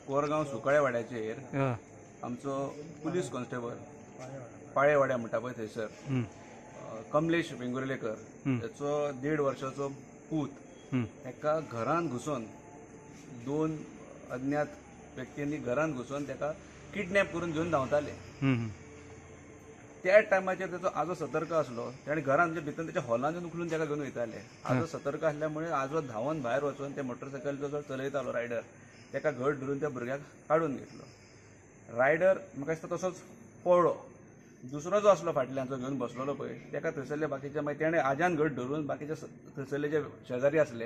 कोरगांव सुकाळे वाड्याचेर आमचो police constable पाळेवाड्या म्हणटा पळय थंयसर कमलेश वेंगुर्लेकर त्याचो 1.5 वर्साचो पूत ताका घरांत घुसून 2 अज्ञात व्यक्तींनी घरांत घुसून ताका किडनॅप करून घेवन धांवताले. त्या टायमाचेर ताचो आजो सतर्क आसलो. ताणें घरांत म्हणजे भितर त्याच्या हॉलांत उखलून ताका घेवन वयताले. आजो सतर्क आसल्या मुळे आजो धांवन भायर वचून ते मोटरसायकल जो चलयतालो रायडर ताका घट धरून त्या भुरग्याक काडून घेतलो. रायडर म्हाका दिसता तसोच पळलो. दुसरो जो आसलो फाटल्यान जो घेवन बसलेलो पळय ताका थंयसरले बाकीचे मागीर ताणें आज्यान घट धरून बाकीचे थंयसरले जे शेजारी आसले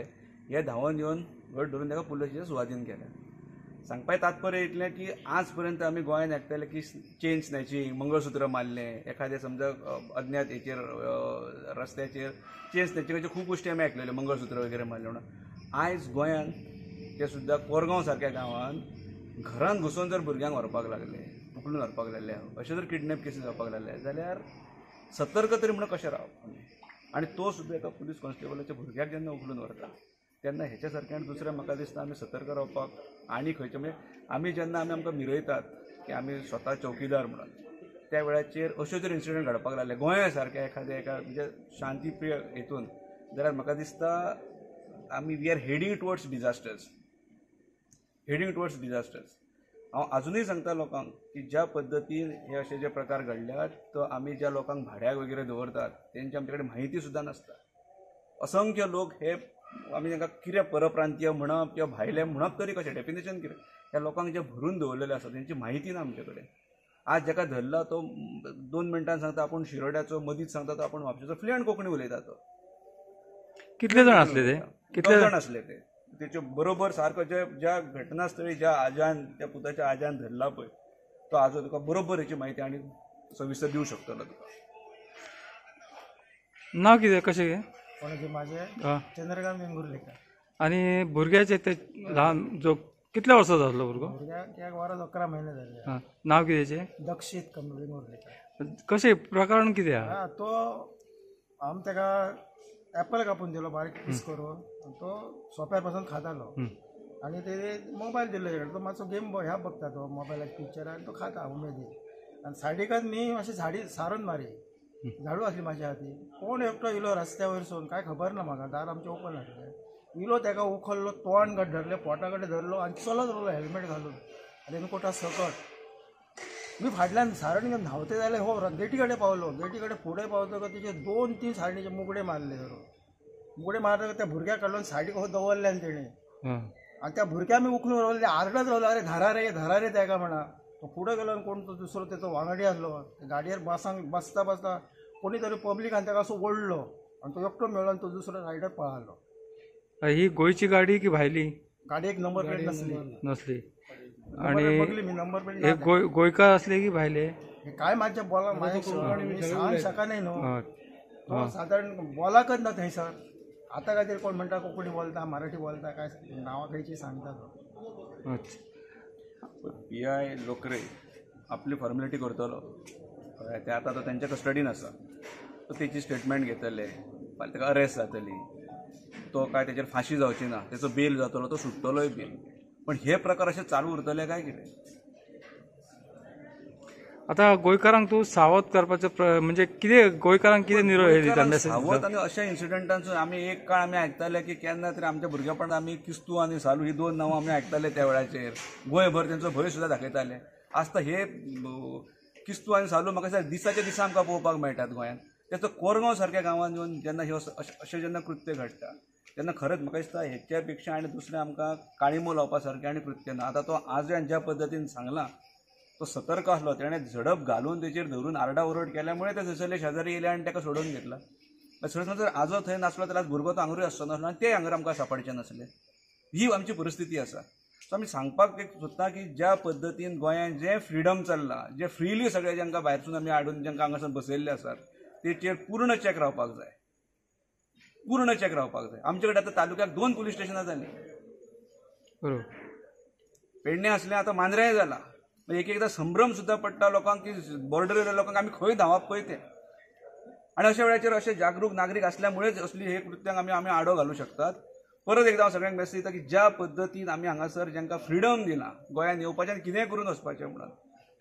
हे धांवन येवन घट धरून ताका पुलिशेच्या सुवातीन केले. सांगपाचें तात्पर्य इतलें की आज पर्यंत आमी गोंयांत आयकताले की चेन स्नॅचिंग, मंगळसूत्र मारलें, एखादें समजा अज्ञात हेचेर रस्त्याचेर चेन स्नॅचिंगाच्यो खूब गोश्टी आमी आयकलेल्यो, मंगळसूत्र वगैरे मारले म्हणून. आयज गोंयांत ते सुद्दां कोरगांव सारक्या गांवांत घरांत घुसून जर भुरग्यांक व्हरपाक लागले, उखलून व्हरपाक लागले, अशे जर किडनॅप केसी जावपाक लागले जाल्यार सतर्क तरी म्हणून कशें रावप. आनी तो सुद्दां एका पुलीस कॉन्स्टेबलाच्या भुरग्याक जेन्ना उखलून व्हरता तेन्ना हेच्या सारकें दुसरें म्हाका दिसता आमी सतर्क रावपाक आनी खंयचे म्हणजे आमी जेन्ना आमकां मिरयतात की आमी स्वता चौकीदार म्हणून त्या वेळाचेर अश्यो जर इन्सिडंट घडपाक लागले गोंया सारक्या एका म्हणजे शांतीप्रिय हेतून जाल्यार म्हाका दिसता आमी we are heading towards disasters. हांव अजूनय सांगता लोकांक की ज्या पद्दतीन हे अशे जे प्रकार घडल्यात तो आमी ज्या लोकांक भाड्याक वगैरे दवरतात तेंची आमचे कडेन म्हायती सुद्दां नासता. असंख्य लोक हे आमी तांकां कितें परप्रांतीय म्हणप किंवा भायले म्हणप तरी कशें डेफिनेशन कितें ह्या लोकांक जे भरून दवरलेले आसा तेंची म्हायती ना आमचे कडेन. आज जाका धरला तो 2 मिनटांन सांगता आपूण शिरोड्याचो, मदींच सांगता तो आपूण म्हापशेचो, फ्लुएंट कोंकणी उलयता तो. कितले जाण आसले ते? कितले जाण आसले ते तेचे बरोबर सारको ज्या घटनास्थळी ज्या आज्यान त्या पुताच्या आज्यान धरला पळय तो आजो तुका बरोबर हेची म्हायती आनी सविस्तर दिवंक शकतलो तुका. नांव कितें कशें कोणाचे माझे चंद्रकांत वेंगुर्लेकर. आनी भुरग्याचे ते ल्हान जो कितल्या वर्साचो आसलो भुरगो? भुरग्याक 1 वर्स 11 म्हयने जाले. नांव कितेंचे? दक्षित वेंगुर्लेकर. कशें प्रकरण कितें आहा? तो आमी ताका एप्पल कापून दिलो बारीक पीस करून तो सोप्यार पासून खातालो आनी ते मोबायल दिल्लो तेका तो मातसो गेम ह्या बघता तो मोबायलाचे पिक्चर आनी तो खाता उमेदीन. आनी सायडीकच मी अशी झाडी सारून मारी झाडू आसली म्हाज्या हाती. कोण एकटो इलो रस्त्या वयरसून काय खबर ना म्हाका, दार आमचें ओपन आसलें. इलो ताका उखल्लो, तोंड कडेन धरलें, पोटा कडेन धरलो आनी चलत रावलो हेल्मेट घालून रेनकोटा सकट. मी फाटल्यान सारण घेवन धांवते जाल्यार हो गेटी कडेन पावलो. गेटी कडेन फुडें पावतकच तेचे 2-3 सायडीचे मुगडे मारले. मुगडे मारतकच त्या भुरग्याक काडून सायडीक दवरल्यान तेणें आनी त्या भुरग्याक आमी उखलून रावले. आरडत रावलो, अरे धरा रे ताका म्हणा. तो फुडें गेलो आनी कोण तो दुसरो तेचो वांगडी आसलो गाडयेर बसता कोणी तरी पब्लिकान ताका असो ओडलो आनी तो एकटो मेळ्ळो आनी तो दुसरो रायडर पळालो. ही गोंयची गाडी की भायली? गाडयेक नंबर प्लेट नसली. आणि बघली मी नंबर प्लेट. हे गोंयकार असले की भायले? काय माझ्या बोला सांग शकना न्हू. तो सादारण बोलाकच ना थंयसर. आतां काय तरी कोण म्हणटा कोंकणी बोलता, मराठी बोलता, काय नांवां खंयची सांगता तो. PI लोकरे आपली फॉर्मेलिटी करतलो ते आतां तो तेंच्या कस्टडीन आसा. तो तेची स्टेटमेंट घेतले, फाल्यां ताका अरेस्ट जातली, तो काय तेचेर फाशी जावची ना, तेचो बेल जातलो, तो सुट्टलोय बीन. पण हे प्रकार अशे चालू उरतले काय कितें? आता गोंयकारांक तूं सावध करपाचो म्हणजे कितें गोंयकारांक कितें निरोप दिता मेसेज? सावध आनी अशा इन्सिडंटांचो आमी एक काळ आमी आयकताले की केन्ना तरी आमच्या भुरगेपणांत आमी किस्तू आनी सालू ही 2 नांवां आमी आयकताले त्या वेळाचेर. गोंयभर तेंचो भंय सुद्दां दाखयताले. आतां हे किस्तू आनी सालू म्हाका दिसाच्या दिसा आमकां पळोवपाक मेळटात गोंयांत. त्याचो कोरगांव सारक्या गांवांत येवन जेन्ना हे अशें जेन्ना कृत्य घडटा तेन्ना खरेंच म्हाका दिसता हेच्या पेक्षा आनी दुसरें आमकां काळिमो लावपा सारकें आनी कृत्य ना. आतां तो आज्यान ज्या पद्दतीन सांगलां तो सतर्क आसलो, तेणें झडप घालून तेचेर धरून आरडाओरड केल्यामुळे ते थंयसरले शेजारी येयले आनी ताका सोडून घेतला. सर जर आजो थंय नासलो जाल्यार भुरगो तो हांगरूय आसचो नासलो आनी ते हांगर आमकां सांपडचे नासले. ही आमची परिस्थिती आसा. सो आमी सांगपाक एक सोदता की ज्या पद्दतीन गोंयांत जें फ्रिडम चल्लां, जे फ्रिली सगळे जांकां भायरसून आमी हाडून जांकां हांगासर बसयल्ले आसात तेचेर पूर्ण चॅक रावपाक जाय. आमचे कडेन आतां तालुक्याक 2 पुलीस स्टेशनां जालीं. बरोबर. पेडणे आसलें, आतां मांद्र्याय जाला. एकदां संभ्रम सुद्दां पडटा लोकांक की बॉर्डर लोकांक आमी खंय धांवप पळय तें. आनी अशा वेळाचेर अशे जागरूक नागरीक आसल्यामुळेच असली हे कृत्यांक आमी आडो घालूं शकतात. परत एकदा हांव सगळ्यांक मेसेज दिता की ज्या पद्दतीन आमी हांगासर जांकां फ्रिडम दिला गोंयांत येवपाचें आनी कितेंय करून वचपाचें म्हणून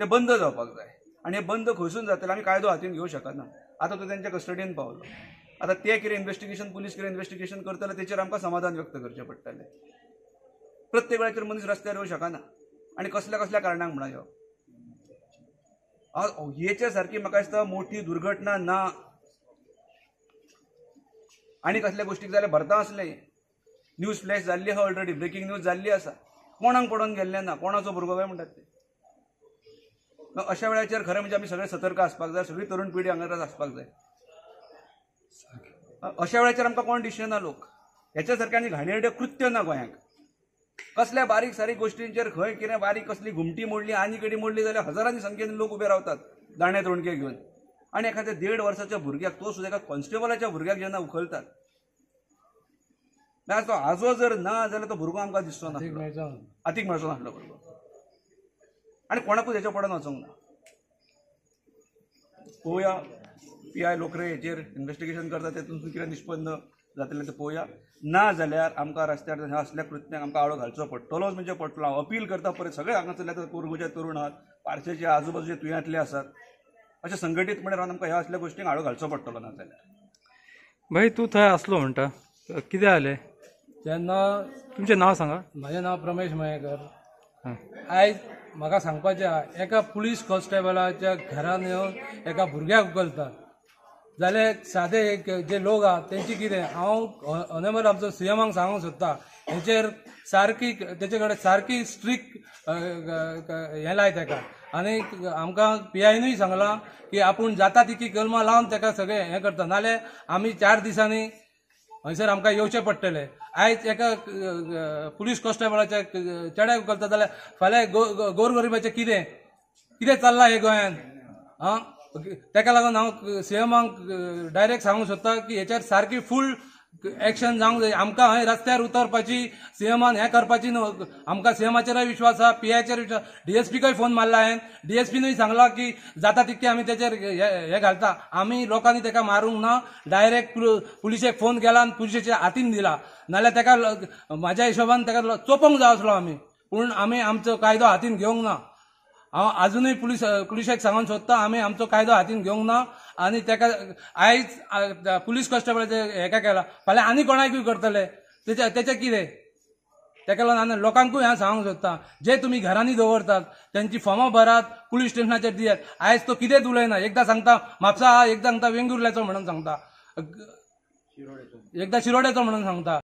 तें बंद जावपाक जाय आनी हें बंद खंयसून जातलें आमी कायदो हातीन घेवंक शकना. आतां तो तेंच्या कस्टडीन पावलो. आतां ते कितें इन्व्हेस्टिगेशन पुलीस कितें इन्व्हेस्टिगेशन करतले तेचेर आमकां समाधान व्यक्त करचें पडटलें. प्रत्येक वेळाचेर मनीस रस्त्यार येवंक शकना आनी कसल्या कसल्या कारणांक म्हणा यो हेचे सारकी म्हाका दिसता मोठी दुर्घटना ना. आनी कसल्या गोश्टीक जाल्यार भरता आसलें न्यूज फ्लॅश जाल्ली आहा ऑलरेडी ब्रेकींग न्यूज जाल्ली आसा कोणाक पडोवन गेल्लें ना कोणाचो भुरगो काय म्हणटात ते. अशा वेळाचेर खरें म्हणजे आमी सगळे सतर्क आसपाक जाय सगळी तरुण पिढी हांगासर आसपाक जाय. अशा वेळाचेर आमकां कोण दिसना लोक हेच्या सारकें आनी घाणेरडें कृत्य ना गोंयांत. कसल्या बारीक सारीक गोश्टींचेर खंय कितें बारीक कसली घुमटी मोडली आनी किडी मोडली जाल्यार हजारांनी संख्येन लोक उबे रावतात दाणे तोणके घेवन आनी एखाद्या 1.5 वर्साच्या भुरग्याक तो सुद्दां एका कॉन्स्टेबलाच्या भुरग्याक जेन्ना उखलतात जाल्यार तो आजो जर ना जाल्यार तो भुरगो आमकां दिसचो ना हातीक मेळचो नासलो भुरगो आनी कोणाकूच हेच्या पडून वचोंक ना. पळोवया PI लोकरे हेचेर इन्व्हेस्टिगेशन करता तेतून कितें निष्पन्न जातलें तें पळोवया. ना जाल्यार आमकां रस्त्यार ह्या असल्या कृत्यांक आमकां आळो घालचो पडटलोच म्हणजे पडटलो. हांव अपील करता परत सगळे हांगासरले कोरगूचे तरुण आहात पारशेचे आजूबाजूचे तुयांतले आसात अशें संघटीतपणे रावन आमकां ह्या असल्या गोश्टींक आळो घालचो पडटलो ना जाल्यार. भाई तूं थंय आसलो म्हणटा कितें जालें जेन्ना तुमचें नांव सांगा. म्हजें नांव प्रमेश मयेकर. हां. आयज म्हाका सांगपाचें आहा एका पुलीस कॉन्स्टेबलाच्या घरान येवन एका भुरग्याक उखलतात जाल्यार सादे एक जे लोक आहात तेंची कितें हांव ऑनेबल आमचो CMाक सांगूंक सोदता हेचेर सारकी तेचे कडेन सारकी स्ट्रिक्ट हें लाय तेका. आनी आमकां PIनूय सांगलां की आपूण जाता तितकी कलमां लावन तेका सगळें हें करता नाल्यार आमी 4 दिसांनी हयसर आमकां येवचें पडटलें. आयज एका पुलीस कॉन्स्टेबलाच्या चेड्याक उखलता जाल्यार फाल्यां गोरगरिबाचें कितें कितें चल्लां हे गोंयांत आं. तेका लागून हांव CMाक डायरेक्ट सांगूंक सोदता की हेचेर सारकी फूल एक्शन जावंक जाय. आमकां हय रस्त्यार उतरपाची CMान हें करपाची न्हू. आमकां CMचेरय विश्वास आहा PIचेर विश्वास. DSPकय फोन मारला हांवें DSPनूय सांगलां की जाता तितके आमी तेचेर हें घालता. आमी लोकांनी तेका मारूंक ना डायरेक्ट पुलिशेक फोन केला आनी पुलिशेच्या हातीन दिला नाल्यार तेका म्हाज्या हिशोबान तेका चोपोवंक जाय आसलो आमी पूण आमी आमचो कायदो हातीन घेवंक ना. हांव आजुनूय पुलिशेक सांगूंक सोदता आमी आमचो कायदो हातीन घेवंक ना आनी तेका आयज पुलीस कॉन्स्टेबलाचे हेका केला फाल्यां आनी कोणाकूय करतले तेचें कितें. तेका लागून हांव लोकांकूय हांव सांगूंक सोदता जे तुमी घरांनी दवरतात तेंची फॉर्मां भरात पुलीस स्टेशनाचेर दियात. आयज तो कितेंच उलयना एकदां सांगता म्हापसा एकदां सांगता वेंगुर्ल्याचो म्हणून सांगता एकदां शिरोडेचो म्हणून सांगता.